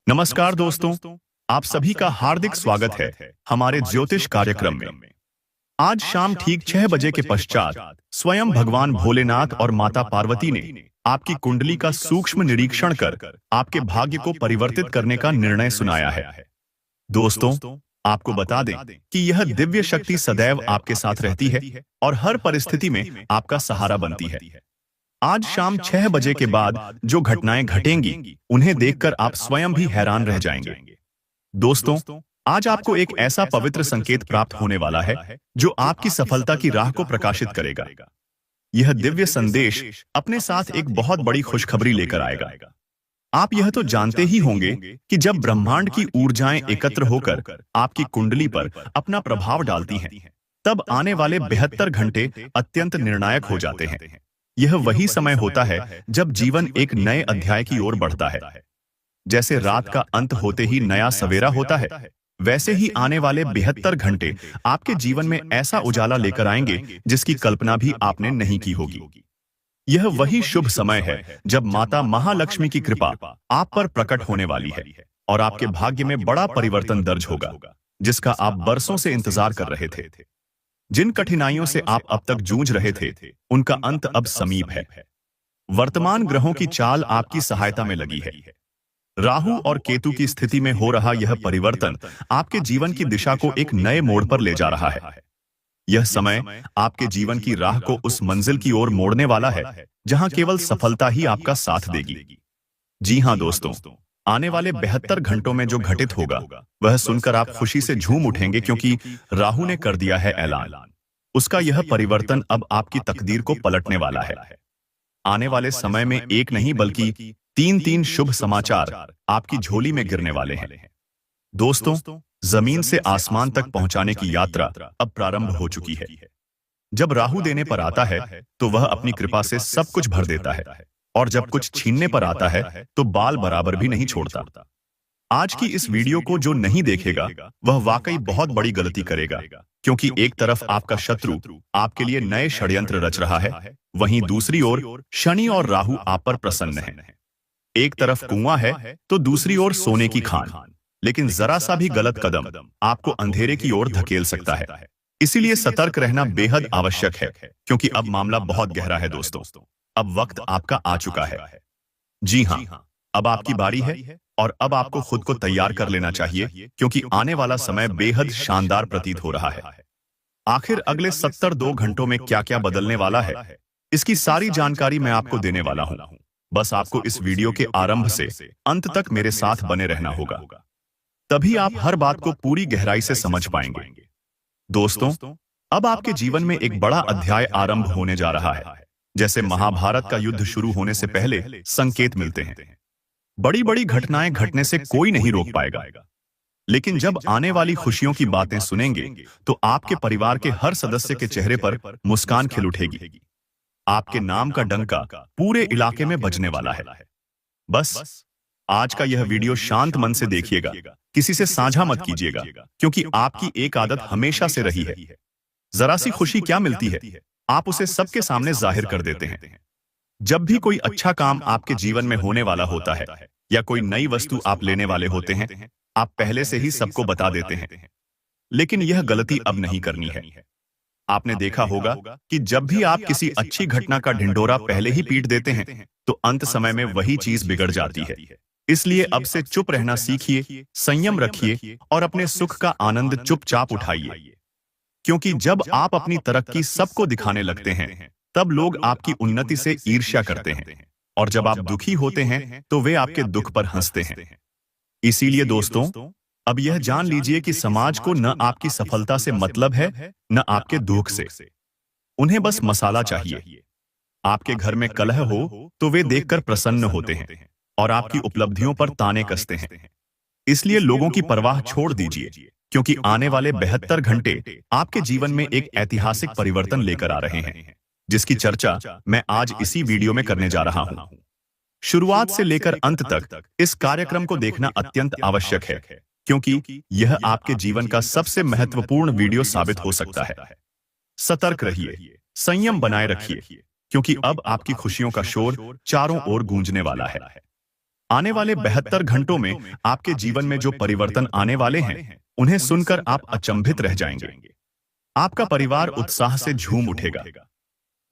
नमस्कार दोस्तों, आप सभी का हार्दिक स्वागत है हमारे ज्योतिष कार्यक्रम में। आज शाम ठीक 6 बजे के पश्चात स्वयं भगवान भोलेनाथ और माता पार्वती ने आपकी कुंडली का सूक्ष्म निरीक्षण कर आपके भाग्य को परिवर्तित करने का निर्णय सुनाया है। दोस्तों, आपको बता दें कि यह दिव्य शक्ति सदैव आपके साथ रहती है और हर परिस्थिति में आपका सहारा बनती है। आज शाम 6 बजे के बाद जो घटनाएं घटेंगी, उन्हें देखकर आप स्वयं भी हैरान रह जाएंगे। दोस्तों, आज आपको एक ऐसा पवित्र संकेत प्राप्त होने वाला है जो आपकी सफलता की राह को प्रकाशित करेगा। यह दिव्य संदेश अपने साथ एक बहुत बड़ी खुशखबरी लेकर आएगा। आप यह तो जानते ही होंगे कि जब ब्रह्मांड की ऊर्जाएं एकत्र होकर आपकी कुंडली पर अपना प्रभाव डालती हैं, तब आने वाले 72 घंटे अत्यंत निर्णायक हो जाते हैं। यह वही समय होता है जब जीवन एक नए अध्याय की ओर बढ़ता है। जैसे रात का अंत होते ही नया सवेरा होता है, वैसे ही आने वाले 72 घंटे आपके जीवन में ऐसा उजाला लेकर आएंगे जिसकी कल्पना भी आपने नहीं की होगी। यह वही शुभ समय है जब माता महालक्ष्मी की कृपा आप पर प्रकट होने वाली है और आपके भाग्य में बड़ा परिवर्तन दर्ज होगा, जिसका आप बरसों से इंतजार कर रहे थे। जिन कठिनाइयों से आप अब तक जूझ रहे थे, उनका अंत अब समीप है। वर्तमान ग्रहों की चाल आपकी सहायता में लगी है। राहु और केतु की स्थिति में हो रहा यह परिवर्तन आपके जीवन की दिशा को एक नए मोड़ पर ले जा रहा है। यह समय आपके जीवन की राह को उस मंजिल की ओर मोड़ने वाला है जहां केवल सफलता ही आपका साथ देगी। जी हां दोस्तों, आने वाले 72 घंटों में जो घटित होगा, वह सुनकर आप खुशी से झूम उठेंगे, क्योंकि राहु ने कर दिया है ऐलान। उसका यह परिवर्तन अब आपकी तकदीर को पलटने वाला है। आने वाले समय में एक नहीं बल्कि तीन शुभ समाचार आपकी झोली में गिरने वाले हैं। दोस्तों, जमीन से आसमान तक पहुंचाने की यात्रा अब प्रारंभ हो चुकी है। जब राहु देने पर आता है तो वह अपनी कृपा से सब कुछ भर देता है, और जब कुछ छीनने पर आता है तो बाल बराबर भी नहीं छोड़ता। आज की इस वीडियो को जो नहीं देखेगा, वह वाकई बहुत बड़ी गलती करेगा, क्योंकि एक तरफ आपका शत्रु आपके लिए नए षड्यंत्र रच रहा है, वहीं दूसरी ओर शनि और राहु आप पर प्रसन्न हैं। एक तरफ कुआं है तो दूसरी ओर सोने की खान, लेकिन जरा सा भी गलत कदम आपको अंधेरे की ओर धकेल सकता है। इसीलिए सतर्क रहना बेहद आवश्यक है, क्योंकि अब मामला बहुत गहरा है दोस्तों। अब वक्त आपका आ चुका है। जी हां, अब आपकी बारी है और अब आपको खुद को तैयार कर लेना चाहिए, क्योंकि आने वाला समय बेहद शानदार प्रतीत हो रहा है। आखिर अगले 72 घंटों में क्या क्या बदलने वाला है, इसकी सारी जानकारी मैं आपको देने वाला हूं। बस आपको इस वीडियो के आरंभ से अंत तक मेरे साथ बने रहना होगा, तभी आप हर बात को पूरी गहराई से समझ पाएंगे। दोस्तों, अब आपके जीवन में एक बड़ा अध्याय आरंभ होने जा रहा है। जैसे महाभारत का युद्ध शुरू होने से पहले संकेत मिलते हैं। बड़ी बड़ी घटनाएं घटने से कोई नहीं रोक पाएगा, लेकिन जब आने वाली खुशियों की बातें सुनेंगे तो आपके परिवार के हर सदस्य के चेहरे पर मुस्कान खिल उठेगी। आपके नाम का डंका पूरे इलाके में बजने वाला है। बस आज का यह वीडियो शांत मन से देखिएगा, किसी से साझा मत कीजिएगा, क्योंकि आपकी एक आदत हमेशा से रही है। जरा सी खुशी क्या मिलती है, आप उसे सबके सामने जाहिर कर देते हैं। जब भी कोई अच्छा काम आपके जीवन में होने वाला होता है या कोई नई वस्तु आप लेने वाले होते हैं, आप पहले से ही सबको बता देते हैं। लेकिन यह गलती अब नहीं करनी है। आपने देखा होगा कि जब भी आप किसी अच्छी घटना का ढिंढोरा पहले ही पीट देते हैं, तो अंत समय में वही चीज बिगड़ जाती है। इसलिए अब से चुप रहना सीखिए, संयम रखिए और अपने सुख का आनंद चुपचाप उठाइए। क्योंकि जब आप अपनी तरक्की सबको दिखाने लगते हैं, तब लोग आपकी उन्नति से ईर्ष्या करते हैं, और जब आप दुखी होते हैं तो वे आपके दुख पर हंसते हैं। इसीलिए दोस्तों, अब यह जान लीजिए कि समाज को न आपकी सफलता से मतलब है, न आपके दुख से। उन्हें बस मसाला चाहिए। आपके घर में कलह हो तो वे देखकर प्रसन्न होते हैं और आपकी उपलब्धियों पर ताने कसते हैं। इसलिए लोगों की परवाह छोड़ दीजिए, क्योंकि आने वाले 72 घंटे आपके जीवन में एक ऐतिहासिक परिवर्तन लेकर आ रहे हैं, जिसकी चर्चा मैं आज इसी वीडियो में करने जा रहा हूं। शुरुआत से लेकर अंत तक इस कार्यक्रम को देखना अत्यंत आवश्यक है, क्योंकि यह आपके जीवन का सबसे महत्वपूर्ण वीडियो साबित हो सकता है। सतर्क रहिए, संयम बनाए रखिए, क्योंकि अब आपकी खुशियों का शोर चारों ओर गूंजने वाला है। आने वाले 72 घंटों में आपके जीवन में जो परिवर्तन आने वाले हैं, उन्हें सुनकर आप अचंभित रह जाएंगे। आपका परिवार उत्साह से झूम उठेगा।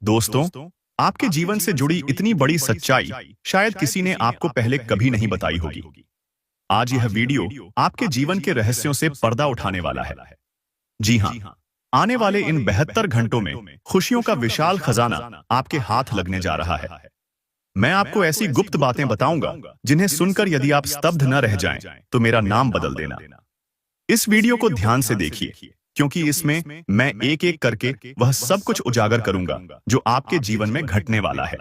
दोस्तों, आपके जीवन से जुड़ी इतनी बड़ी सच्चाई शायद किसी ने आपको पहले कभी नहीं बताई होगी। आज यह वीडियो आपके जीवन के रहस्यों से पर्दा उठाने वाला है। जी हाँ, आने वाले इन 72 घंटों में खुशियों का विशाल खजाना आपके हाथ लगने जा रहा है। मैं आपको ऐसी गुप्त बातें बताऊंगा जिन्हें सुनकर यदि आप स्तब्ध न रह जाएं, तो मेरा नाम बदल देना। इस वीडियो को ध्यान से देखिए, क्योंकि इसमें मैं एक एक करके वह सब कुछ उजागर करूंगा जो आपके जीवन में घटने वाला है।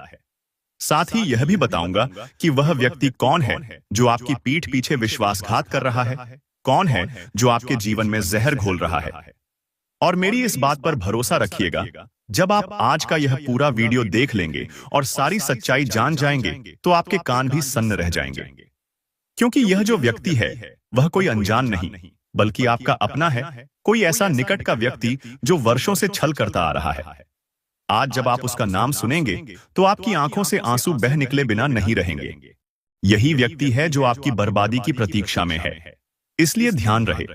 साथ ही यह भी बताऊंगा कि वह व्यक्ति कौन है जो आपकी पीठ पीछे विश्वासघात कर रहा है, कौन है जो आपके जीवन में जहर घोल रहा है। और मेरी इस बात पर भरोसा रखिएगा, जब आप आज का यह पूरा वीडियो देख लेंगे और सारी सच्चाई जान जाएंगे, तो आपके कान भी सन्न रह जाएंगे। क्योंकि यह जो व्यक्ति है वह कोई अनजान नहीं, बल्कि आपका अपना है, कोई ऐसा निकट का व्यक्ति जो वर्षों से छल करता आ रहा है। आज जब आप उसका नाम सुनेंगे तो आपकी आंखों से आंसू बह निकले बिना नहीं रहेंगे। यही व्यक्ति है जो आपकी बर्बादी की प्रतीक्षा में है। इसलिए ध्यान रहे,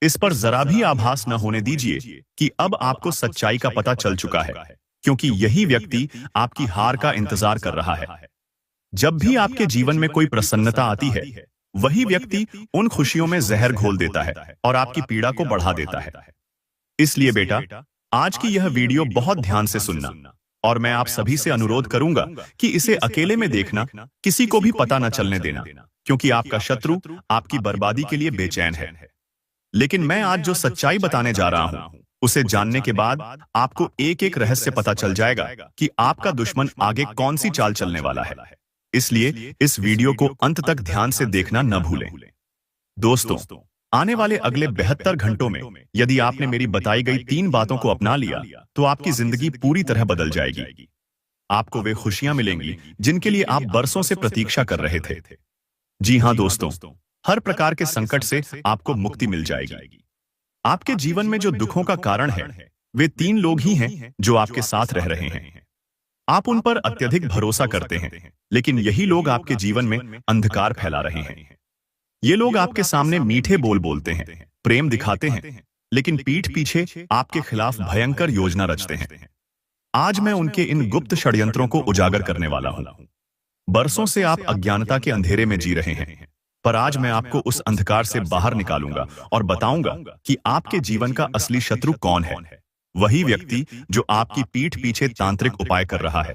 इस पर जरा भी आभास न होने दीजिए कि अब आपको सच्चाई का पता चल चुका है, क्योंकि यही व्यक्ति आपकी हार का इंतजार कर रहा है। जब भी आपके जीवन में कोई प्रसन्नता आती है, वही व्यक्ति उन खुशियों में जहर घोल देता है और आपकी पीड़ा को बढ़ा देता है। इसलिए बेटा, आज की यह वीडियो बहुत ध्यान से सुनना, और मैं आप सभी से अनुरोध करूंगा कि इसे अकेले में देखना, किसी को भी पता न चलने देना, क्योंकि आपका शत्रु आपकी बर्बादी के लिए बेचैन है। लेकिन मैं आज जो सच्चाई बताने जा रहा हूं, उसे जानने के बाद आपको एक एक रहस्य पता चल जाएगा कि आपका दुश्मन आगे कौन सी चाल चलने वाला है। इसलिए इस वीडियो को अंत तक ध्यान से देखना न भूलें। दोस्तों, आने वाले अगले 72 घंटों में यदि आपने मेरी बताई गई 3 बातों को अपना लिया, तो आपकी जिंदगी पूरी तरह बदल जाएगी। आपको वे खुशियां मिलेंगी जिनके लिए आप बरसों से प्रतीक्षा कर रहे थे। जी हां दोस्तों, हर प्रकार के संकट से आपको मुक्ति मिल जाएगी। आपके जीवन में जो दुखों का कारण है, वे 3 लोग ही हैं जो आपके साथ रह रहे हैं। आप उन पर अत्यधिक भरोसा करते हैं, लेकिन यही लोग आपके जीवन में अंधकार फैला रहे हैं। ये लोग आपके सामने मीठे बोल बोलते हैं, प्रेम दिखाते हैं, लेकिन पीठ पीछे आपके खिलाफ भयंकर योजना रचते हैं। आज मैं उनके इन गुप्त षड्यंत्रों को उजागर करने वाला हूं। बरसों से आप अज्ञानता के अंधेरे में जी रहे हैं, पर आज मैं आपको उस अंधकार से बाहर निकालूंगा और बताऊंगा कि आपके जीवन का असली शत्रु कौन है। वही व्यक्ति जो आपकी पीठ पीछे तांत्रिक उपाय कर रहा है,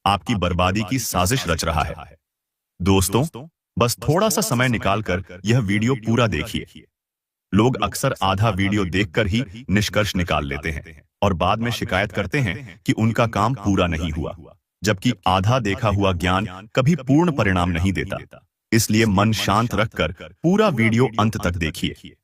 आपकी बर्बादी की साजिश रच रहा है। दोस्तों, बस थोड़ा सा समय निकालकर यह वीडियो पूरा देखिए। लोग अक्सर आधा वीडियो देखकर ही निष्कर्ष निकाल लेते हैं और बाद में शिकायत करते हैं कि उनका काम पूरा नहीं हुआ, जबकि आधा देखा हुआ ज्ञान कभी पूर्ण परिणाम नहीं देता। इसलिए मन शांत रखकर पूरा वीडियो अंत तक देखिए।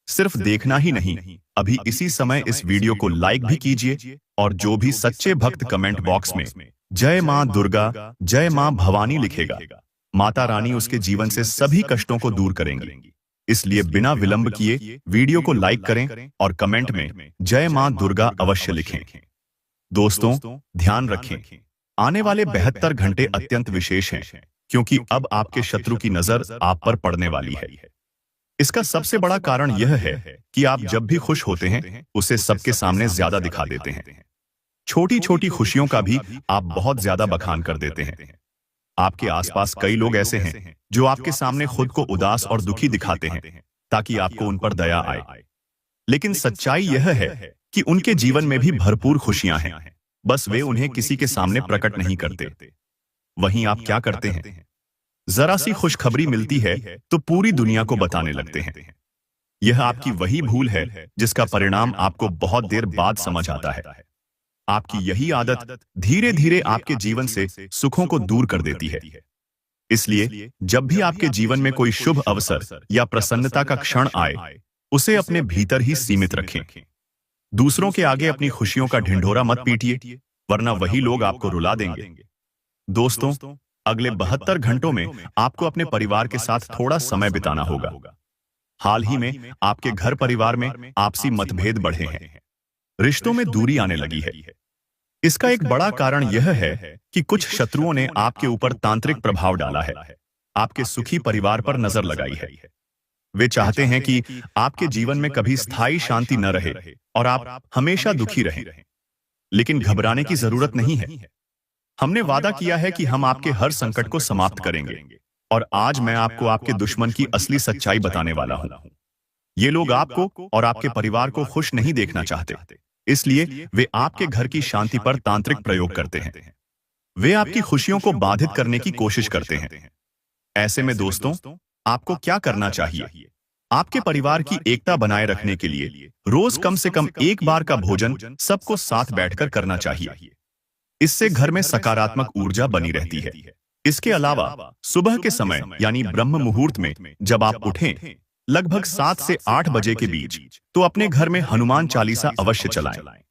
सिर्फ देखना ही नहीं, अभी इसी समय इस वीडियो को लाइक भी कीजिए, और जो भी सच्चे भक्त कमेंट बॉक्स में जय मां दुर्गा, जय मां भवानी लिखेगा, माता रानी उसके जीवन से सभी कष्टों को दूर करेंगी। इसलिए बिना विलंब किए वीडियो को लाइक करें और कमेंट में जय मां दुर्गा अवश्य लिखें। दोस्तों, ध्यान रखें, आने वाले 72 घंटे अत्यंत विशेष हैं, क्योंकि अब आपके शत्रु की नजर आप पर पड़ने वाली है। इसका सबसे बड़ा कारण यह है कि आप जब भी खुश होते हैं, उसे सबके सामने ज्यादा दिखा देते हैं। छोटी छोटी खुशियों का भी आप बहुत ज्यादा बखान कर देते हैं। आपके आसपास कई लोग ऐसे हैं जो आपके सामने खुद को उदास और दुखी दिखाते हैं, ताकि आपको उन पर दया आए। लेकिन सच्चाई यह है कि उनके जीवन में भी भरपूर खुशियां हैं, बस वे उन्हें किसी के सामने प्रकट नहीं करते। वहीं आप क्या करते हैं? जरा सी खुशखबरी मिलती है तो पूरी दुनिया को बताने लगते हैं। यह आपकी वही भूल है जिसका परिणाम आपको बहुत देर बाद समझ आता है। आपकी यही आदत धीरे धीरे आपके जीवन से सुखों को दूर कर देती है। इसलिए जब भी आपके जीवन में कोई शुभ अवसर या प्रसन्नता का क्षण आए, उसे अपने भीतर ही सीमित रखें। दूसरों के आगे अपनी खुशियों का ढिंढोरा मत पीटिए, वरना वही लोग आपको रुला देंगे। दोस्तों, अगले 72 घंटों में आपको अपने परिवार के साथ थोड़ा समय बिताना होगा। हाल ही में आपके घर परिवार में आपसी मतभेद बढ़े हैं, रिश्तों में दूरी आने लगी है। इसका एक बड़ा कारण यह है कि कुछ शत्रुओं ने आपके ऊपर तांत्रिक प्रभाव डाला है। आपके सुखी परिवार पर नजर लगाई है। वे चाहते हैं कि आपके जीवन में कभी स्थायी शांति न रहे और आप हमेशा दुखी रहें। लेकिन घबराने की जरूरत नहीं है। हमने वादा किया है कि हम आपके हर संकट को समाप्त करेंगे। और आज मैं आपको आपके दुश्मन की असली सच्चाई बताने वाला हूं। ये लोग आपको और आपके परिवार को खुश नहीं देखना चाहते, इसलिए वे आपके घर की शांति पर तांत्रिक प्रयोग करते हैं। वे आपकी खुशियों को बाधित करने की कोशिश करते हैं। ऐसे में दोस्तों, आपको क्या करना चाहिए? आपके परिवार की एकता बनाए रखने के लिए रोज कम से कम एक बार का भोजन सबको साथ बैठकर करना चाहिए। इससे घर में सकारात्मक ऊर्जा बनी रहती है। इसके अलावा सुबह के समय यानी ब्रह्म मुहूर्त में जब आप उठें, लगभग 7 से 8 बजे के बीच, तो अपने घर में हनुमान चालीसा अवश्य चलाएं।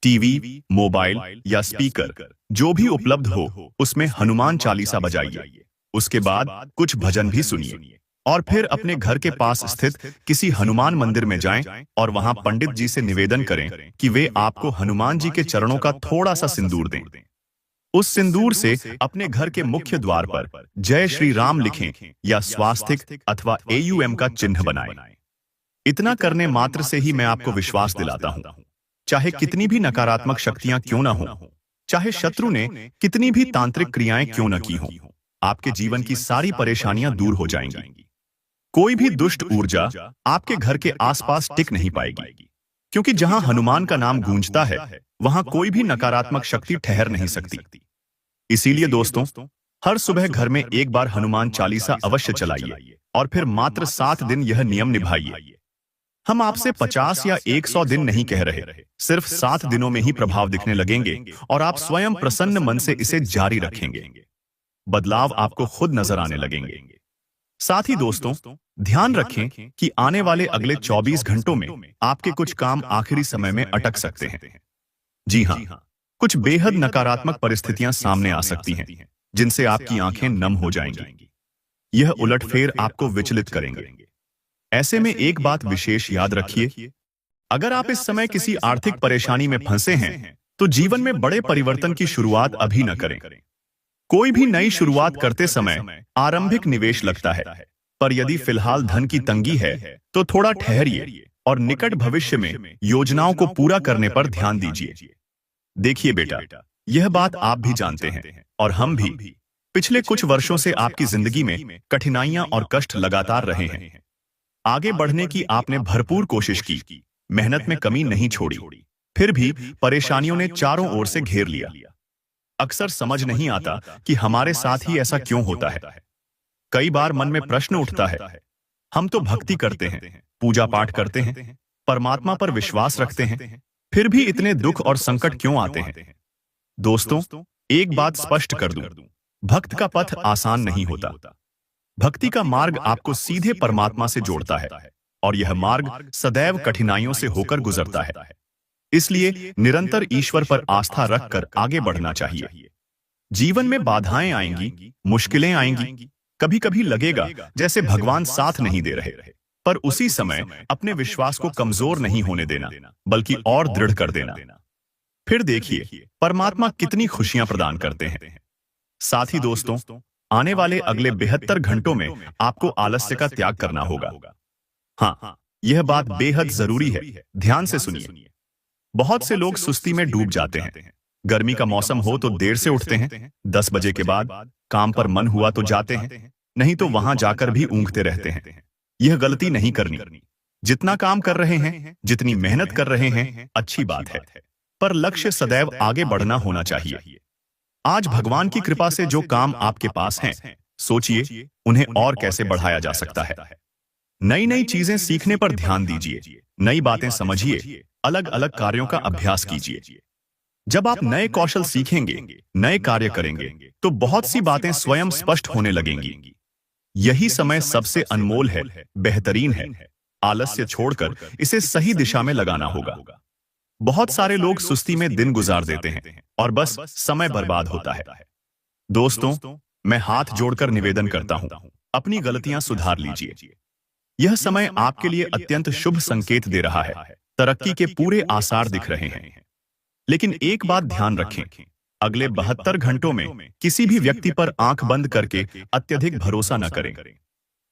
टीवी, मोबाइल या स्पीकर जो भी उपलब्ध हो, उसमें हनुमान चालीसा बजाइए। उसके बाद कुछ भजन भी सुनिए और फिर अपने घर के पास स्थित किसी हनुमान मंदिर में जाएं और वहां पंडित जी से निवेदन करें कि वे आपको हनुमान जी के चरणों का थोड़ा सा सिंदूर दें। उस सिंदूर से अपने घर के मुख्य द्वार पर जय श्री राम लिखें या स्वास्तिक अथवा AUM का चिन्ह बनाएं। इतना करने मात्र से ही मैं आपको विश्वास दिलाता हूं, चाहे कितनी भी नकारात्मक शक्तियां क्यों ना हो, चाहे शत्रु ने कितनी भी तांत्रिक क्रियाएं क्यों न की हों, आपके जीवन की सारी परेशानियां दूर हो जाएंगी। कोई भी दुष्ट ऊर्जा आपके घर के आसपास टिक नहीं पाएगी, क्योंकि जहां हनुमान का नाम गूंजता है, वहां कोई भी नकारात्मक शक्ति ठहर नहीं सकती। इसीलिए दोस्तों, हर सुबह घर में एक बार हनुमान चालीसा अवश्य चलाइए और फिर मात्र 7 दिन यह नियम निभाइए। हम आपसे 50 या 100 दिन नहीं कह रहे, सिर्फ 7 दिनों में ही प्रभाव दिखने लगेंगे और आप स्वयं प्रसन्न मन से इसे जारी रखेंगे। बदलाव आपको खुद नजर आने लगेंगे। साथ ही दोस्तों, ध्यान रखें कि आने वाले अगले 24 घंटों में आपके कुछ काम आखिरी समय में अटक सकते हैं। जी हाँ, कुछ बेहद नकारात्मक परिस्थितियां सामने आ सकती हैं, जिनसे आपकी आंखें नम हो जाएंगी। यह उलटफेर आपको विचलित करेंगे। ऐसे में एक बात विशेष याद रखिए, अगर आप इस समय किसी आर्थिक परेशानी में फंसे हैं, तो जीवन में बड़े परिवर्तन की शुरुआत अभी न करें। कोई भी नई शुरुआत करते समय आरंभिक निवेश लगता है, पर यदि फिलहाल धन की तंगी है, तो थोड़ा ठहरिए और निकट भविष्य में योजनाओं को पूरा करने पर ध्यान दीजिए। देखिए बेटा, यह बात आप भी जानते हैं और हम भी। पिछले कुछ वर्षों से आपकी जिंदगी में कठिनाइयां और कष्ट लगातार रहे हैं। आगे बढ़ने की आपने भरपूर कोशिश की, मेहनत में कमी नहीं छोड़ी, फिर भी परेशानियों ने चारों ओर से घेर लिया। अक्सर समझ नहीं आता कि हमारे साथ ही ऐसा क्यों होता है। कई बार मन में प्रश्न उठता है, हम तो भक्ति करते हैं, पूजा पाठ करते हैं, परमात्मा पर विश्वास रखते हैं, फिर भी इतने दुख और संकट क्यों आते हैं? दोस्तों, एक बात स्पष्ट कर दूं, भक्त का पथ आसान नहीं होता। भक्ति का मार्ग आपको सीधे परमात्मा से जोड़ता है और यह मार्ग सदैव कठिनाइयों से होकर गुजरता है। इसलिए निरंतर ईश्वर पर आस्था रखकर आगे बढ़ना चाहिए। जीवन में बाधाएं आएंगी, मुश्किलें आएंगी, कभी कभी लगेगा जैसे भगवान साथ नहीं दे रहे, पर उसी समय अपने विश्वास को कमजोर नहीं होने देना, बल्कि और दृढ़ कर देना। फिर देखिए परमात्मा कितनी खुशियां प्रदान करते हैं। साथ ही दोस्तों, आने वाले अगले 72 घंटों में आपको आलस्य का त्याग करना होगा। हाँ, यह बात बेहद जरूरी है, ध्यान से सुनिए। बहुत से लोग सुस्ती में डूब जाते हैं। गर्मी का मौसम हो तो देर से उठते हैं, 10 बजे के बाद काम पर मन हुआ तो जाते हैं, नहीं तो वहां जाकर भी ऊँघते रहते हैं। यह गलती नहीं करनी। जितना काम कर रहे हैं, जितनी मेहनत कर रहे हैं, अच्छी बात है, पर लक्ष्य सदैव आगे बढ़ना होना चाहिए। आज भगवान की कृपा से जो काम आपके पास हैं, सोचिए उन्हें और कैसे बढ़ाया जा सकता है। नई नई चीजें सीखने पर ध्यान दीजिए, नई बातें समझिए, अलग अलग कार्यों का अभ्यास कीजिए। जब आप नए कौशल सीखेंगे, नए कार्य करेंगे, तो बहुत सी बातें स्वयं स्पष्ट होने लगेंगी। यही समय सबसे अनमोल है, बेहतरीन है। आलस्य छोड़कर इसे सही दिशा में लगाना होगा। बहुत सारे लोग सुस्ती में दिन गुजार देते हैं और बस समय बर्बाद होता है। दोस्तों, मैं हाथ जोड़कर निवेदन करता हूं, अपनी गलतियां सुधार लीजिए। यह समय आपके लिए अत्यंत शुभ संकेत दे रहा है, तरक्की के पूरे आसार दिख रहे हैं। लेकिन एक बात ध्यान रखें, अगले 72 घंटों में किसी भी व्यक्ति पर आंख बंद करके अत्यधिक भरोसा न करें।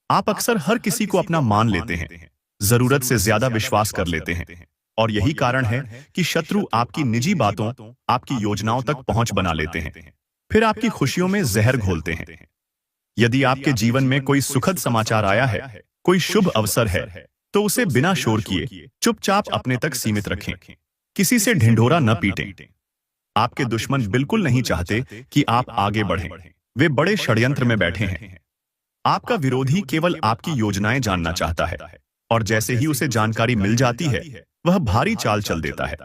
आप अक्सर हर किसी को अपना मान लेते हैं, जरूरत से ज्यादा विश्वास कर लेते हैं, और यही कारण है कि शत्रु आपकी निजी बातों, आपकी योजनाओं तक पहुंच बना लेते हैं, फिर आपकी खुशियों में जहर घोलते हैं। यदि आपके जीवन में कोई सुखद समाचार आया है, कोई शुभ अवसर है, तो उसे बिना शोर किए चुपचाप अपने तक सीमित रखें। किसी से ढिंढोरा न पीटें। आपके दुश्मन बिल्कुल नहीं चाहते कि आप आगे बढ़ें। वे बड़े षड्यंत्र में बैठे हैं। आपका विरोधी केवल आपकी योजनाएं जानना चाहता है, और जैसे ही उसे जानकारी मिल जाती है, वह भारी चाल चल देता है।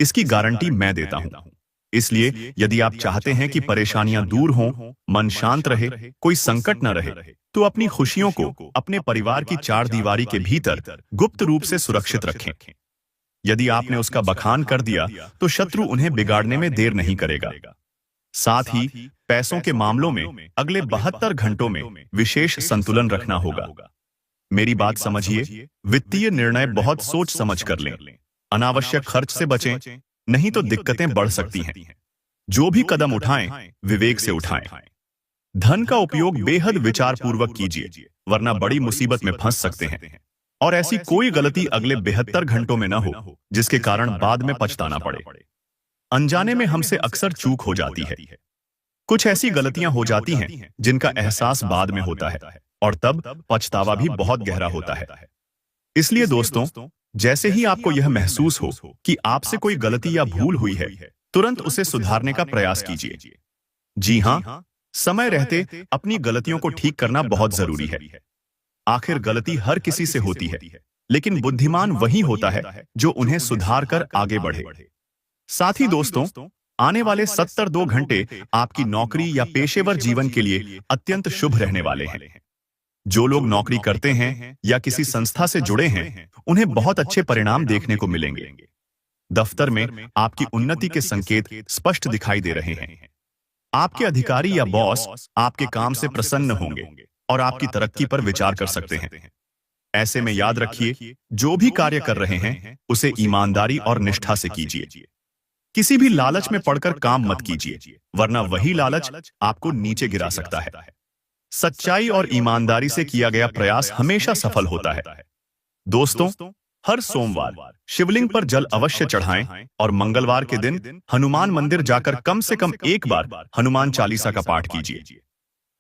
इसकी गारंटी मैं देता हूं। इसलिए यदि आप चाहते हैं कि परेशानियां दूर हों, मन शांत रहे, कोई संकट न रहे, तो अपनी खुशियों को अपने परिवार की चार दीवारी के भीतर गुप्त रूप से सुरक्षित रखें। यदि आपने उसका बखान कर दिया, तो शत्रु उन्हें बिगाड़ने में देर नहीं करेगा। साथ ही पैसों के मामलों में अगले 72 घंटों में विशेष संतुलन रखना होगा। मेरी बात समझिए, वित्तीय निर्णय बहुत सोच समझ कर लें। अनावश्यक खर्च से बचें, नहीं तो दिक्कतें बढ़ सकती हैं। जो भी कदम उठाएं, विवेक से उठाएं। धन का उपयोग बेहद विचारपूर्वक कीजिए, वरना बड़ी मुसीबत में फंस सकते हैं। और ऐसी कोई गलती अगले 72 घंटों में न हो जिसके कारण बाद में पछताना पड़े। अनजाने में हमसे अक्सर चूक हो जाती है। कुछ ऐसी गलतियां हो जाती हैं जिनका एहसास बाद में होता है, और तब पछतावा भी बहुत गहरा होता है। इसलिए दोस्तों, जैसे ही आपको यह महसूस हो कि आपसे कोई गलती या भूल हुई है, तुरंत उसे सुधारने का प्रयास कीजिए। जी हां, समय रहते अपनी गलतियों को ठीक करना बहुत जरूरी है। आखिर गलती हर किसी से होती है, लेकिन बुद्धिमान वही होता है जो उन्हें सुधार कर आगे बढ़े। साथ ही दोस्तों, आने वाले 72 घंटे आपकी नौकरी या पेशेवर जीवन के लिए अत्यंत शुभ रहने वाले हैं। जो लोग नौकरी करते हैं या किसी संस्था से जुड़े हैं, उन्हें बहुत अच्छे परिणाम देखने को मिलेंगे। दफ्तर में आपकी उन्नति के संकेत स्पष्ट दिखाई दे रहे हैं। आपके अधिकारी या बॉस आपके काम से प्रसन्न होंगे और आपकी तरक्की पर विचार कर सकते हैं। ऐसे में याद रखिए, जो भी कार्य कर रहे हैं, उसे ईमानदारी और निष्ठा से कीजिए। किसी भी लालच में पड़कर काम मत कीजिए, वरना वही लालच आपको नीचे गिरा सकता है। सच्चाई और ईमानदारी से किया गया प्रयास हमेशा सफल होता है। दोस्तों, हर सोमवार शिवलिंग पर जल अवश्य चढ़ाएं और मंगलवार के दिन हनुमान मंदिर जाकर कम से कम एक बार हनुमान चालीसा का पाठ कीजिए।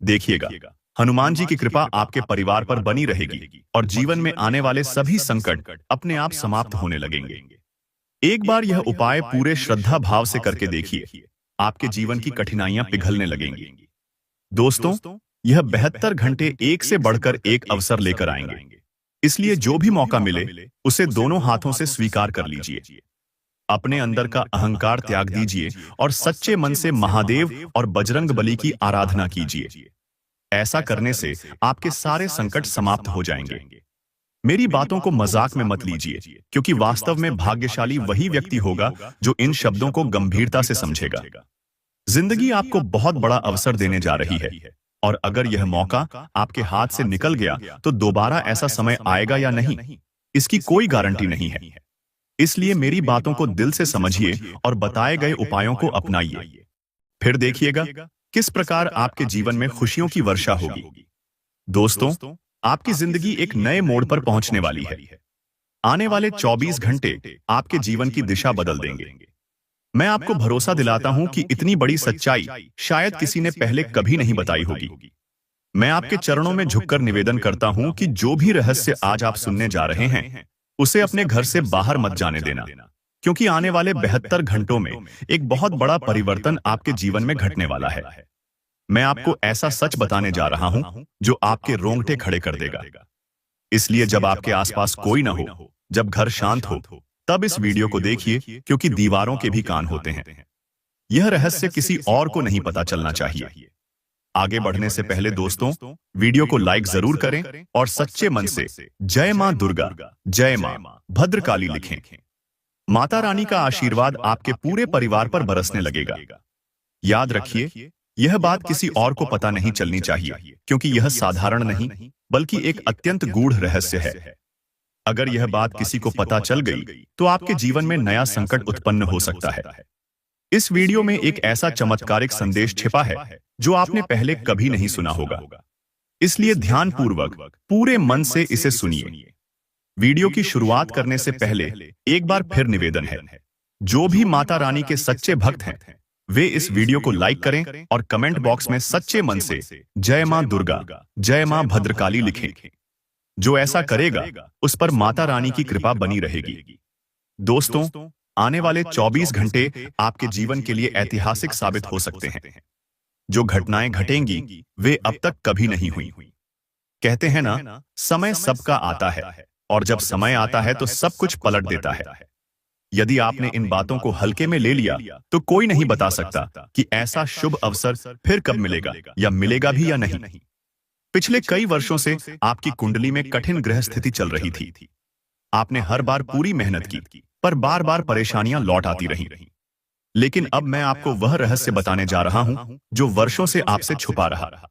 देखिएगा, हनुमान जी की कृपा आपके परिवार पर बनी रहेगी और जीवन में आने वाले सभी संकट अपने आप समाप्त होने लगेंगे। एक बार यह उपाय पूरे श्रद्धा भाव से करके देखिए, आपके जीवन की कठिनाइयां पिघलने लगेंगी। दोस्तों, यह 72 घंटे एक से बढ़कर एक अवसर लेकर आएंगे। इसलिए जो भी मौका मिले, उसे दोनों हाथों से स्वीकार कर लीजिए। अपने अंदर का अहंकार त्याग दीजिए और सच्चे मन से महादेव और बजरंग बली की आराधना कीजिए। ऐसा करने से आपके सारे संकट समाप्त हो जाएंगे। मेरी बातों को मजाक में मत लीजिए, क्योंकि वास्तव में भाग्यशाली वही व्यक्ति होगा जो इन शब्दों को गंभीरता से समझेगा। जिंदगी आपको बहुत बड़ा अवसर देने जा रही है, और अगर यह मौका आपके हाथ से निकल गया तो दोबारा ऐसा समय आएगा या नहीं, इसकी कोई गारंटी नहीं है। इसलिए मेरी बातों को दिल से समझिए और बताए गए उपायों को अपनाइए। फिर देखिएगा किस प्रकार आपके जीवन में खुशियों की वर्षा होगी। दोस्तों, आपकी जिंदगी एक नए मोड़ पर पहुंचने वाली है। आने वाले 24 घंटे आपके जीवन की दिशा बदल देंगे। मैं आपको भरोसा दिलाता हूं कि इतनी बड़ी सच्चाई शायद किसी ने पहले कभी नहीं बताई होगी। मैं आपके चरणों में झुककर निवेदन करता हूं कि जो भी रहस्य आज आप सुनने जा रहे हैं, उसे अपने घर से बाहर मत जाने देना, क्योंकि आने वाले 72 घंटों में एक बहुत बड़ा परिवर्तन आपके जीवन में घटने वाला है। मैं आपको ऐसा सच बताने जा रहा हूं जो आपके रोंगटे खड़े कर देगा। इसलिए जब आपके आसपास कोई न हो, जब घर शांत हो, तब इस वीडियो को देखिए, क्योंकि दीवारों के भी कान होते हैं। यह रहस्य किसी और को नहीं पता चलना चाहिए। आगे बढ़ने से पहले दोस्तों, वीडियो को लाइक जरूर करें और सच्चे मन से जय मां दुर्गा, जय मां भद्रकाली लिखें। माता रानी का आशीर्वाद आपके पूरे परिवार पर बरसने लगेगा। याद रखिए, यह बात किसी और को पता नहीं चलनी चाहिए, क्योंकि यह साधारण नहीं बल्कि एक अत्यंत गूढ़ रहस्य है। अगर यह बात किसी को पता चल गई तो आपके जीवन में नया संकट उत्पन्न हो सकता है। इस वीडियो में एक ऐसा चमत्कारिक संदेश छिपा है जो आपने पहले कभी नहीं सुना होगा। इसलिए ध्यानपूर्वक पूरे मन से इसे सुनिए। वीडियो की शुरुआत करने से पहले एक बार फिर निवेदन है, जो भी माता रानी के सच्चे भक्त हैं वे इस वीडियो को लाइक करें और कमेंट बॉक्स में सच्चे मन से जय मां दुर्गा, जय मां भद्रकाली लिखें। जो ऐसा करेगा उस पर माता रानी की कृपा बनी रहेगी। दोस्तों, आने वाले 24 घंटे आपके जीवन के लिए ऐतिहासिक साबित हो सकते हैं। जो घटनाएं घटेंगी वे अब तक कभी नहीं हुई। कहते हैं ना, समय सबका आता है और जब समय आता है तो सब कुछ पलट देता है। यदि आपने इन बातों को हल्के में ले लिया तो कोई नहीं बता सकता कि ऐसा शुभ अवसर फिर कब मिलेगा या मिलेगा भी या नहीं। पिछले कई वर्षों से आपकी कुंडली में कठिन ग्रह स्थिति चल रही थी। आपने हर बार पूरी मेहनत की पर बार बार परेशानियां लौट आती रहीं। लेकिन अब मैं आपको वह रहस्य बताने जा रहा हूं जो वर्षों से आपसे छुपा रहा।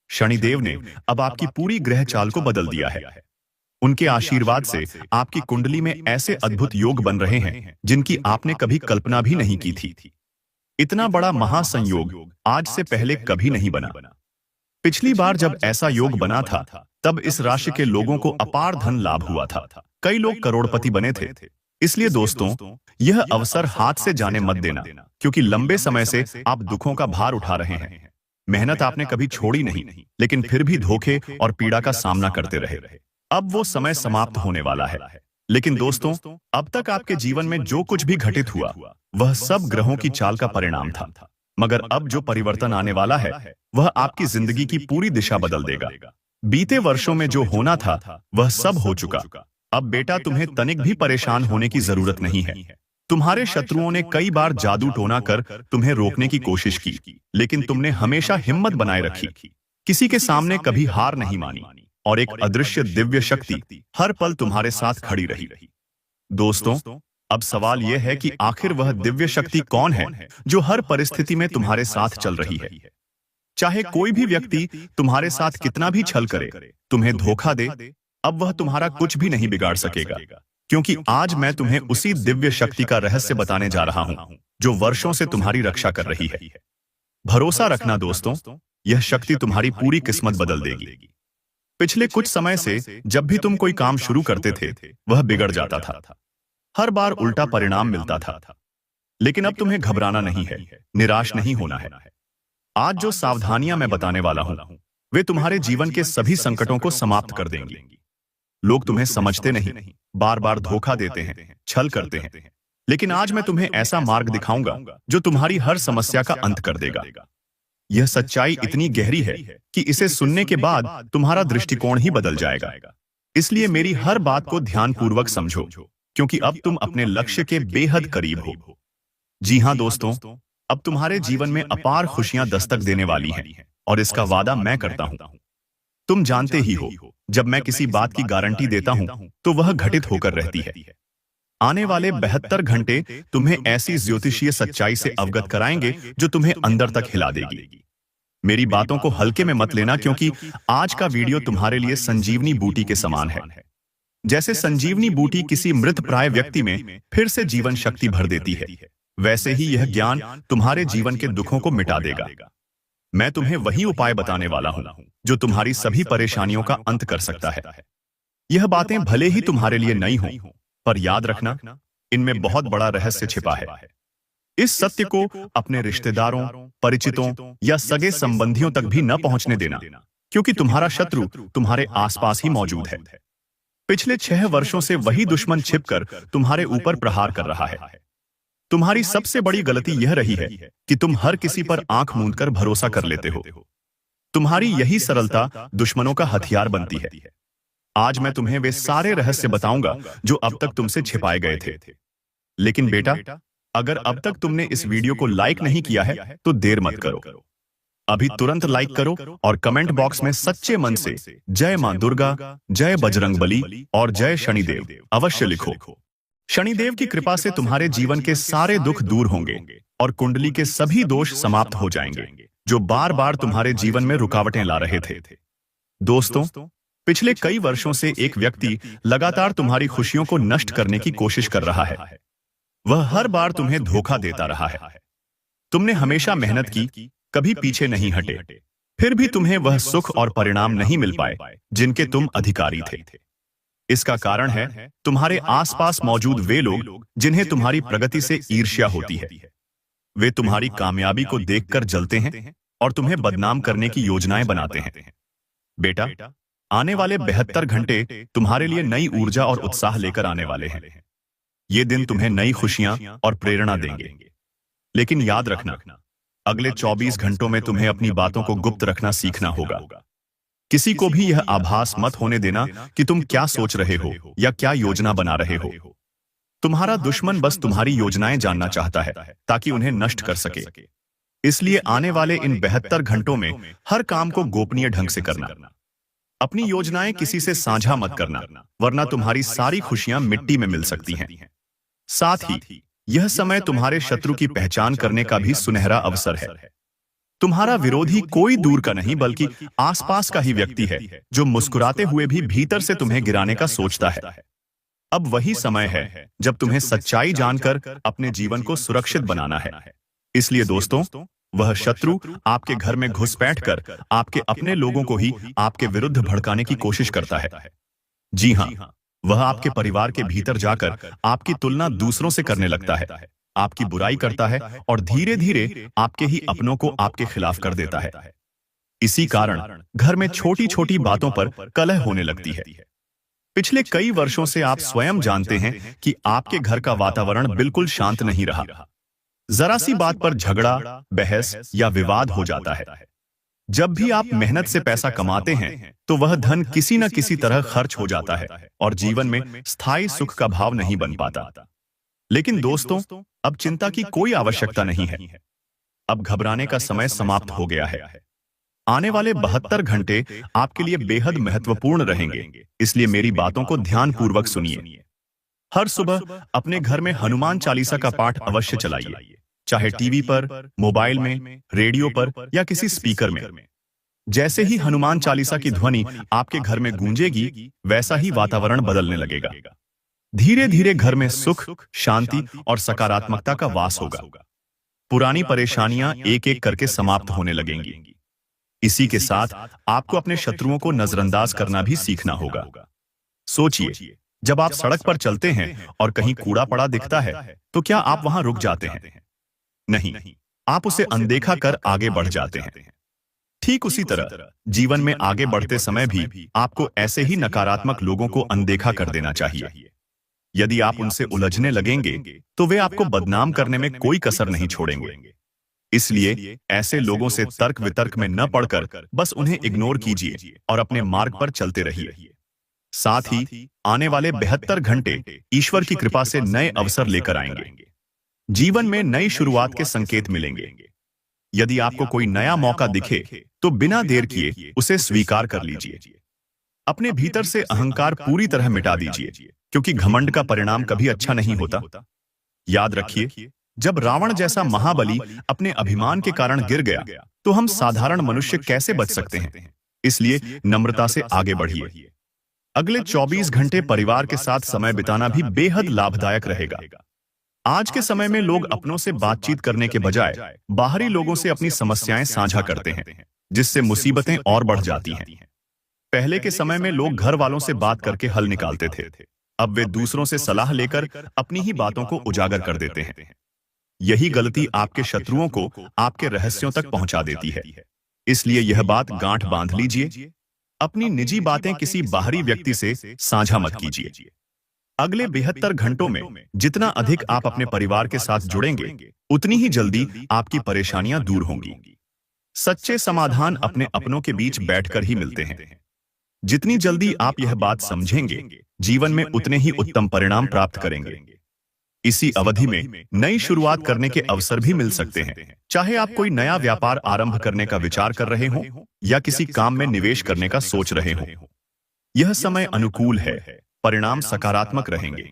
शनिदेव ने अब आपकी पूरी ग्रह चाल को बदल दिया है। उनके आशीर्वाद से आपकी कुंडली में ऐसे अद्भुत योग बन रहे हैं जिनकी आपने कभी कल्पना भी नहीं की थी। इतना बड़ा महासंयोग आज से पहले कभी नहीं बना। पिछली बार जब ऐसा योग बना था तब इस राशि के लोगों को अपार धन लाभ हुआ था। कई लोग करोड़पति बने थे। इसलिए दोस्तों, यह अवसर हाथ से जाने मत देना, क्योंकि लंबे समय से आप दुखों का भार उठा रहे हैं। मेहनत आपने कभी छोड़ी नहीं, लेकिन फिर भी धोखे और पीड़ा का सामना करते रहे। अब वो समय समाप्त होने वाला है। लेकिन दोस्तों, अब तक आपके जीवन में जो कुछ भी घटित हुआ वह सब ग्रहों की चाल का परिणाम था। मगर अब जो परिवर्तन आने वाला है वह आपकी जिंदगी की पूरी दिशा बदल देगा। बीते वर्षों में जो होना था वह सब हो चुका। अब बेटा, तुम्हें तनिक भी परेशान होने की जरूरत नहीं है। तुम्हारे शत्रुओं ने कई बार जादू टोना कर तुम्हें रोकने की कोशिश की, लेकिन तुमने हमेशा हिम्मत बनाए रखी, किसी के सामने कभी हार नहीं मानी और एक अदृश्य दिव्य शक्ति हर पल तुम्हारे साथ खड़ी रही। दोस्तों, अब सवाल यह है कि आखिर वह दिव्य शक्ति कौन है जो हर परिस्थिति में तुम्हारे साथ चल रही है। चाहे कोई भी व्यक्ति तुम्हारे साथ कितना भी छल करे, तुम्हें धोखा दे, अब वह तुम्हारा कुछ भी नहीं बिगाड़ सकेगा, क्योंकि आज मैं तुम्हें उसी दिव्य शक्ति का रहस्य बताने जा रहा हूं जो वर्षों से तुम्हारी रक्षा कर रही है। भरोसा रखना दोस्तों, यह शक्ति तुम्हारी पूरी किस्मत बदल देगी। पिछले कुछ समय से जब भी तुम कोई काम शुरू करते थे वह बिगड़ जाता था। हर बार उल्टा परिणाम मिलता था। लेकिन अब तुम्हें घबराना नहीं है, निराश नहीं होना है। आज जो सावधानियां मैं बताने वाला हूं वे तुम्हारे जीवन के सभी संकटों को समाप्त कर देंगी। लोग तुम्हें समझते नहीं, बार बार धोखा देते हैं, छल करते हैं, लेकिन आज मैं तुम्हें ऐसा मार्ग दिखाऊंगा जो तुम्हारी हर समस्या का अंत कर देगा। यह सच्चाई इतनी गहरी है कि इसे सुनने के बाद तुम्हारा दृष्टिकोण ही बदल जाएगा। इसलिए मेरी हर बात को ध्यानपूर्वक समझो, क्योंकि अब तुम अपने लक्ष्य के बेहद करीब हो। जी हां दोस्तों, अब तुम्हारे जीवन में अपार खुशियां दस्तक देने वाली हैं और इसका वादा मैं करता हूं। तुम जानते ही हो, जब मैं किसी बात की गारंटी देता हूं तो वह घटित होकर रहती है। आने वाले 72 घंटे तुम्हें ऐसी ज्योतिषीय सच्चाई से अवगत कराएंगे जो तुम्हें अंदर तक हिला देगी। मेरी बातों को हल्के में मत लेना, क्योंकि आज का वीडियो तुम्हारे लिए संजीवनी बूटी के समान है। जैसे संजीवनी बूटी किसी मृत प्राय व्यक्ति में फिर से जीवन शक्ति भर देती है, वैसे ही यह ज्ञान तुम्हारे जीवन के दुखों को मिटा देगा। मैं तुम्हें वही उपाय बताने वाला हूं जो तुम्हारी सभी परेशानियों का अंत कर सकता है। यह बातें भले ही तुम्हारे लिए नई हों, पर याद रखना, इनमें बहुत बड़ा रहस्य छिपा है। इस सत्य को अपने रिश्तेदारों, परिचितों या सगे संबंधियों तक भी न पहुंचने देना, क्योंकि तुम्हारा शत्रु तुम्हारे आसपास ही मौजूद है। पिछले 6 वर्षों से वही दुश्मन छिपकर तुम्हारे ऊपर प्रहार कर रहा है। तुम्हारी सबसे बड़ी गलती यह रही है कि तुम हर किसी पर आंख मूंदकर भरोसा कर लेते हो। तुम्हारी यही सरलता दुश्मनों का हथियार बनती है। आज मैं तुम्हें वे सारे रहस्य बताऊंगा जो अब तक तुमसे छिपाए गए थे। लेकिन बेटा, अगर अब तक तुमने इस वीडियो को लाइक नहीं किया है तो देर मत करो। अभी तुरंत लाइक करो और कमेंट बॉक्स में सच्चे मन से जय मां दुर्गा, जय बजरंगबली और जय शनिदेव अवश्य लिखो। शनिदेव की कृपा से तुम्हारे जीवन के सारे दुख दूर होंगे और कुंडली के सभी दोष समाप्त हो जाएंगे जो बार बार तुम्हारे जीवन में रुकावटें ला रहे थे। दोस्तों, पिछले कई वर्षों से एक व्यक्ति लगातार तुम्हारी खुशियों को नष्ट करने की कोशिश कर रहा है। वह हर बार तुम्हें धोखा देता रहा है, तुमने हमेशा मेहनत की, कभी पीछे नहीं हटे, फिर भी तुम्हें वह सुख और परिणाम नहीं मिल पाए जिनके तुम अधिकारी थे। इसका कारण है तुम्हारे आसपास मौजूद वे लोग जिन्हें तुम्हारी प्रगति से ईर्ष्या होती है। वे तुम्हारी कामयाबी को देखकर जलते हैं और तुम्हें बदनाम करने की योजनाएं बनाते हैं। बेटा, आने वाले 72 घंटे तुम्हारे लिए नई ऊर्जा और उत्साह लेकर आने वाले हैं। ये दिन तुम्हें नई खुशियां और प्रेरणा देंगे। लेकिन याद रखना, अगले 24 घंटों में तुम्हें अपनी बातों को गुप्त रखना सीखना होगा। किसी को भी यह आभास मत होने देना कि तुम क्या सोच रहे हो या क्या योजना बना रहे हो। तुम्हारा दुश्मन बस तुम्हारी योजनाएं जानना चाहता है ताकि उन्हें नष्ट कर सके। इसलिए आने वाले इन 72 घंटों में हर काम को गोपनीय ढंग से करना। अपनी योजनाएं किसी से साझा मत करना, वरना तुम्हारी सारी खुशियां मिट्टी में मिल सकती हैं। साथ ही यह समय तुम्हारे शत्रु की पहचान करने का भी सुनहरा अवसर है। तुम्हारा विरोधी कोई दूर का नहीं बल्कि आसपास का ही व्यक्ति है जो मुस्कुराते हुए भी भीतर से तुम्हें गिराने का सोचता है। अब वही समय है जब तुम्हें सच्चाई जानकर अपने जीवन को सुरक्षित बनाना है। इसलिए दोस्तों, वह शत्रु आपके घर में घुसपैठ कर आपके अपने लोगों को ही आपके विरुद्ध भड़काने की कोशिश करता है। जी हाँ, वह आपके परिवार के भीतर जाकर आपकी तुलना दूसरों से करने लगता है, आपकी बुराई करता है और धीरे धीरे आपके ही अपनों को आपके खिलाफ कर देता है। इसी कारण घर में छोटी छोटी बातों पर कलह होने लगती है। पिछले कई वर्षों से आप स्वयं जानते हैं कि आपके घर का वातावरण बिल्कुल शांत नहीं रहा। जरा सी बात पर झगड़ा, बहस या विवाद हो जाता है। जब भी आप मेहनत से पैसा कमाते हैं तो वह धन किसी न किसी तरह खर्च हो जाता है और जीवन में स्थायी सुख का भाव नहीं बन पाता। लेकिन दोस्तों, अब चिंता की कोई आवश्यकता नहीं है। अब घबराने का समय समाप्त हो गया है। आने वाले 72 घंटे आपके लिए बेहद महत्वपूर्ण रहेंगे, इसलिए मेरी बातों को ध्यानपूर्वक सुनिए। हर सुबह अपने घर में हनुमान चालीसा का पाठ अवश्य चलाइए, चाहे टीवी पर, मोबाइल में, रेडियो पर या किसी स्पीकर में। जैसे ही हनुमान चालीसा की ध्वनि आपके घर में गूंजेगी, वैसा ही वातावरण बदलने लगेगा। धीरे धीरे घर में सुख, शांति और सकारात्मकता का वास होगा। पुरानी परेशानियां एक एक करके समाप्त होने लगेंगी। इसी के साथ आपको अपने शत्रुओं को नजरअंदाज करना भी सीखना होगा। सोचिए, जब आप सड़क पर चलते हैं और कहीं कूड़ा पड़ा दिखता है तो क्या आप वहां रुक जाते हैं? नहीं, आप उसे अनदेखा कर आगे बढ़ जाते हैं। ठीक उसी तरह जीवन में आगे बढ़ते समय भी आपको ऐसे ही नकारात्मक लोगों को अनदेखा कर देना चाहिए। यदि आप उनसे उलझने लगेंगे तो वे आपको बदनाम करने में कोई कसर नहीं छोड़ेंगे। इसलिए ऐसे लोगों से तर्क वितर्क में न पड़कर बस उन्हें इग्नोर कीजिए और अपने मार्ग पर चलते रहिए। साथ ही आने वाले 72 घंटे ईश्वर की कृपा से नए अवसर लेकर आएंगे। जीवन में नई शुरुआत के संकेत मिलेंगे। यदि आपको कोई नया मौका दिखे तो बिना देर किए उसे स्वीकार कर लीजिए। अपने भीतर से अहंकार पूरी तरह मिटा दीजिए, क्योंकि घमंड का परिणाम कभी अच्छा नहीं होता। याद रखिए, जब रावण जैसा महाबली अपने अभिमान के कारण गिर गया तो हम साधारण मनुष्य कैसे बच सकते हैं? इसलिए नम्रता से आगे बढ़िए। अगले 24 घंटे परिवार के साथ समय बिताना भी बेहद लाभदायक रहेगा। आज के समय में लोग अपनों से बातचीत करने के बजाय बाहरी लोगों से अपनी समस्याएं साझा करते हैं, जिससे मुसीबतें और बढ़ जाती हैं। पहले के समय में लोग घर वालों से बात करके हल निकालते थे। अब वे दूसरों से सलाह लेकर अपनी ही बातों को उजागर कर देते हैं। यही गलती आपके शत्रुओं को आपके रहस्यों तक पहुंचा देती है। इसलिए यह बात गांठ बांध लीजिए। अपनी निजी बातें किसी बाहरी व्यक्ति से साझा मत कीजिए। अगले 72 घंटों में जितना अधिक आप अपने परिवार के साथ जुड़ेंगे, उतनी ही जल्दी आपकी परेशानियां दूर होंगी। सच्चे समाधान अपने अपनों के बीच बैठकर ही मिलते हैं। जितनी जल्दी आप यह बात समझेंगे, जीवन में उतने ही उत्तम परिणाम प्राप्त करेंगे। इसी अवधि में नई शुरुआत करने के अवसर भी मिल सकते हैं। चाहे आप कोई नया व्यापार आरंभ करने का विचार कर रहे हों या किसी काम में निवेश करने का सोच रहे हों, यह समय अनुकूल है, परिणाम सकारात्मक रहेंगे।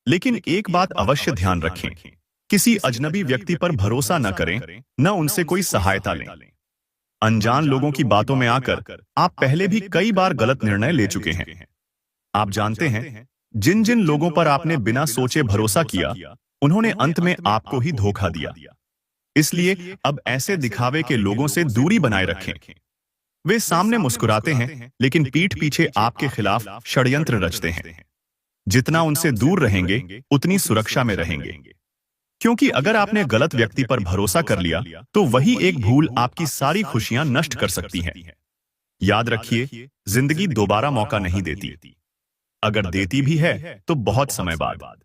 लेकिन एक बात अवश्य ध्यान रखें, किसी अजनबी व्यक्ति पर भरोसा न करें, न उनसे कोई सहायता लें। अनजान लोगों की बातों में आकर आप पहले भी कई बार गलत निर्णय ले चुके हैं। आप जानते हैं, जिन जिन लोगों पर आपने बिना सोचे भरोसा किया, उन्होंने अंत में आपको ही धोखा दिया। इसलिए अब ऐसे दिखावे के लोगों से दूरी बनाए रखें। वे सामने मुस्कुराते हैं, लेकिन पीठ पीछे आपके खिलाफ षड्यंत्र रचते हैं। जितना उनसे दूर रहेंगे, उतनी सुरक्षा में रहेंगे। क्योंकि अगर आपने गलत व्यक्ति पर भरोसा कर लिया, तो वही एक भूल आपकी सारी खुशियां नष्ट कर सकती है। याद रखिए, जिंदगी दोबारा मौका नहीं देती। अगर देती भी है, तो बहुत समय बाद।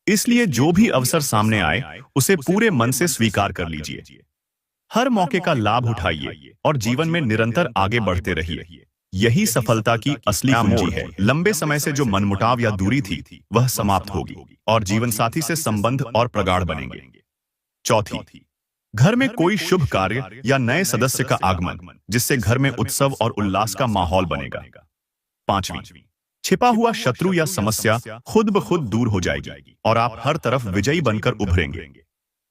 इसलिए जो भी अवसर सामने आए, उसे पूरे मन से स्वीकार कर लीजिए। हर मौके का लाभ उठाइए और जीवन में निरंतर आगे बढ़ते रहिए। यही सफलता की असली कुंजी है। लंबे समय से जो मनमुटाव या दूरी थी, वह समाप्त होगी और जीवन साथी से संबंध और प्रगाढ़ बनेंगे। चौथी, घर में कोई शुभ कार्य या नए सदस्य का आगमन, जिससे घर में उत्सव और उल्लास का माहौल बनेगा। पांचवी, छिपा हुआ शत्रु या समस्या खुद ब खुद दूर हो जाएगी और आप हर तरफ विजयी बनकर उभरेंगे।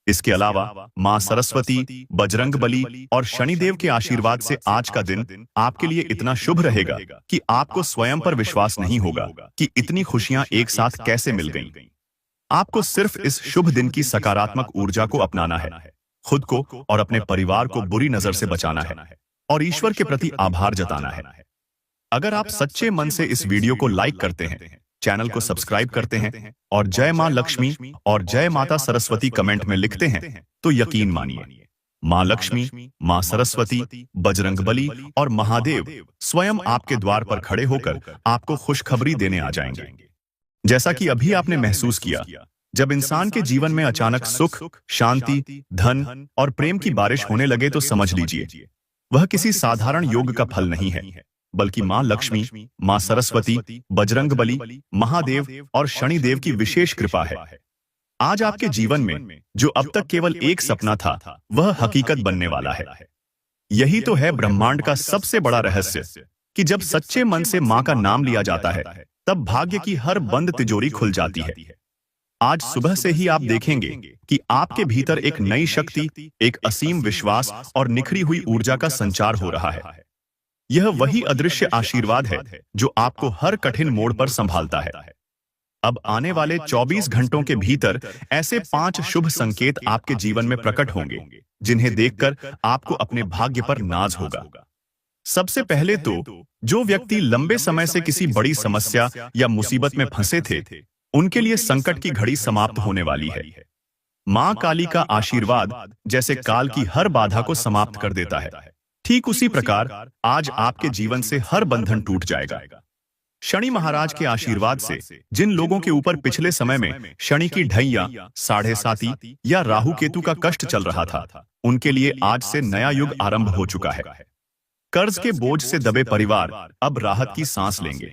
इसके अलावा मां सरस्वती, बजरंगबली और शनिदेव के आशीर्वाद से आज का दिन आपके लिए इतना शुभ रहेगा कि आपको स्वयं पर विश्वास नहीं होगा कि इतनी खुशियां एक साथ कैसे मिल गईं। आपको सिर्फ इस शुभ दिन की सकारात्मक ऊर्जा को अपनाना है, खुद को और अपने परिवार को बुरी नजर से बचाना है और ईश्वर के प्रति आभार जताना है। अगर आप सच्चे मन से इस वीडियो को लाइक करते हैं, चैनल को सब्सक्राइब करते हैं और जय मां लक्ष्मी और जय माता सरस्वती कमेंट में लिखते हैं, तो यकीन मानिए, मां लक्ष्मी, मां सरस्वती, बजरंगबली और महादेव स्वयं आपके द्वार पर खड़े होकर आपको खुशखबरी देने आ जाएंगे। जैसा कि अभी आपने महसूस किया, जब इंसान के जीवन में अचानक सुख, शांति, धन और प्रेम की बारिश होने लगे, तो समझ लीजिए वह किसी साधारण योग का फल नहीं है, बल्कि मां लक्ष्मी, मां सरस्वती, बजरंगबली, महादेव और शनिदेव की विशेष कृपा है। आज आपके जीवन में जो अब तक केवल एक सपना था, वह हकीकत बनने वाला है। यही तो है ब्रह्मांड का सबसे बड़ा रहस्य, कि जब सच्चे मन से मां का नाम लिया जाता है, तब भाग्य की हर बंद तिजोरी खुल जाती है। आज सुबह से ही आप देखेंगे कि आपके भीतर एक नई शक्ति, एक असीम विश्वास और निखरी हुई ऊर्जा का संचार हो रहा है। यह वही अदृश्य आशीर्वाद है जो आपको हर कठिन मोड़ पर संभालता है। अब आने वाले 24 घंटों के भीतर ऐसे 5 शुभ संकेत आपके जीवन में प्रकट होंगे, जिन्हें देखकर आपको अपने भाग्य पर नाज होगा। सबसे पहले तो जो व्यक्ति लंबे समय से किसी बड़ी समस्या या मुसीबत में फंसे थे, उनके लिए संकट की घड़ी समाप्त होने वाली है। मां काली का आशीर्वाद जैसे काल की हर बाधा को समाप्त कर देता है, ठीक उसी प्रकार आज आपके जीवन से हर बंधन टूट जाएगा। शनि महाराज के आशीर्वाद से जिन लोगों के ऊपर पिछले समय में शनि की ढैया, साढ़े साती या राहु केतु का कष्ट चल रहा था, उनके लिए आज से नया युग आरंभ हो चुका है। कर्ज के बोझ से दबे परिवार अब राहत की सांस लेंगे।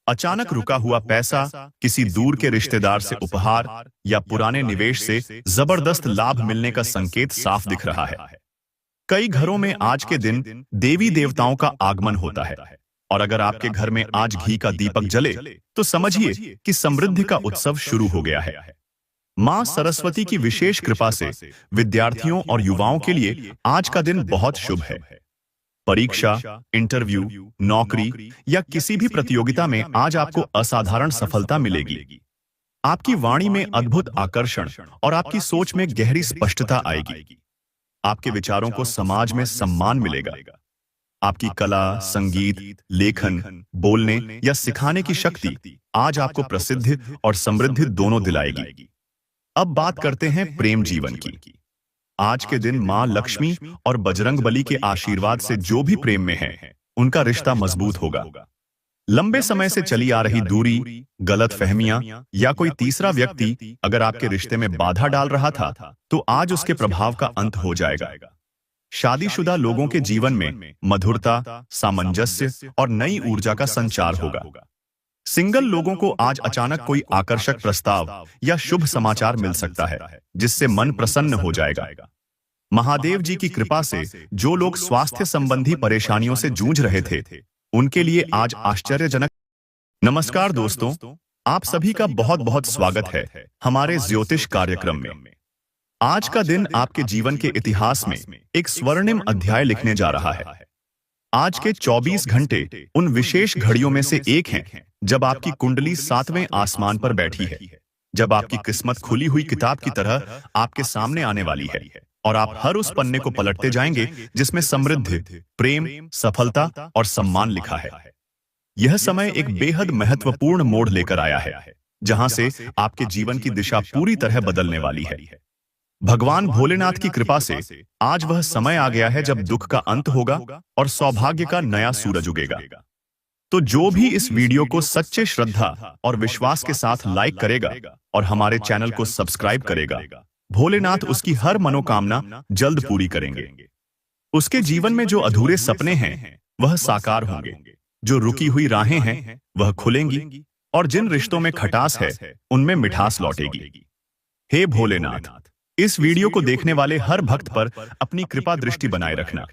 अचानक रुका हुआ पैसा, किसी दूर के रिश्तेदार से उपहार या पुराने निवेश से जबरदस्त लाभ मिलने का संकेत साफ दिख रहा है। कई घरों में आज के दिन देवी देवताओं का आगमन होता है, और अगर आपके घर में आज घी का दीपक जले, तो समझिए कि समृद्धि का उत्सव शुरू हो गया है। मां सरस्वती की विशेष कृपा से विद्यार्थियों और युवाओं के लिए आज का दिन बहुत शुभ है। परीक्षा, इंटरव्यू, नौकरी या किसी भी प्रतियोगिता में आज आपको असाधारण सफलता मिलेगी। आपकी वाणी में अद्भुत आकर्षण और आपकी सोच में गहरी स्पष्टता आएगी। आपके विचारों को समाज में सम्मान मिलेगा। आपकी कला, संगीत, लेखन, बोलने या सिखाने की शक्ति आज आपको प्रसिद्धि और समृद्धि दोनों दिलाएगी। अब बात करते हैं प्रेम जीवन की। आज के दिन मां लक्ष्मी और बजरंगबली के आशीर्वाद से जो भी प्रेम में है, उनका रिश्ता मजबूत होगा। लंबे समय से चली आ रही दूरी, गलतफहमियां या कोई तीसरा व्यक्ति अगर आपके रिश्ते में बाधा डाल रहा था, तो आज उसके प्रभाव का अंत हो जाएगा। शादीशुदा लोगों के जीवन में मधुरता, सामंजस्य और नई ऊर्जा का संचार होगा। सिंगल लोगों को आज अचानक कोई आकर्षक प्रस्ताव या शुभ समाचार मिल सकता है, जिससे मन प्रसन्न हो जाएगा। महादेव जी की कृपा से जो लोग स्वास्थ्य संबंधी परेशानियों से जूझ रहे थे, उनके लिए आज आश्चर्यजनक। नमस्कार दोस्तों, आप सभी का बहुत बहुत स्वागत है हमारे ज्योतिष कार्यक्रम में। आज का दिन आपके जीवन के इतिहास में एक स्वर्णिम अध्याय लिखने जा रहा है। आज के 24 घंटे उन विशेष घड़ियों में से एक हैं जब आपकी कुंडली 7वें आसमान पर बैठी है, जब आपकी किस्मत खुली हुई किताब की तरह आपके सामने आने वाली है और आप हर उस पन्ने को पलटते जाएंगे जिसमें समृद्धि, प्रेम, सफलता और सम्मान लिखा है। यह समय एक बेहद महत्वपूर्ण मोड़ लेकर आया है, जहां से आपके जीवन की दिशा पूरी तरह बदलने वाली है। भगवान भोलेनाथ की कृपा से आज वह समय आ गया है जब दुख का अंत होगा और सौभाग्य का नया सूरज उगेगा। तो जो भी इस वीडियो को सच्चे श्रद्धा और विश्वास के साथ लाइक करेगा और हमारे चैनल को सब्सक्राइब करेगा, भोलेनाथ उसकी हर मनोकामना जल्द पूरी करेंगे। उसके जीवन में जो अधूरे सपने हैं वह साकार होंगे, जो रुकी हुई राहें हैं वह खुलेंगी और जिन रिश्तों में खटास है उनमें मिठास लौटेगी। हे भोलेनाथ, इस वीडियो को देखने वाले हर भक्त पर अपनी कृपा दृष्टि बनाए रखना।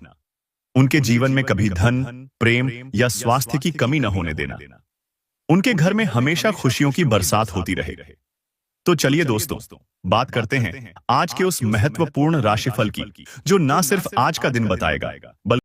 उनके जीवन में कभी धन, प्रेम या स्वास्थ्य की कमी न होने देना। उनके घर में हमेशा खुशियों की बरसात होती रहे। तो चलिए दोस्तों, बात करते हैं आज के उस महत्वपूर्ण राशिफल की, जो न सिर्फ आज का दिन बताएगा बल्कि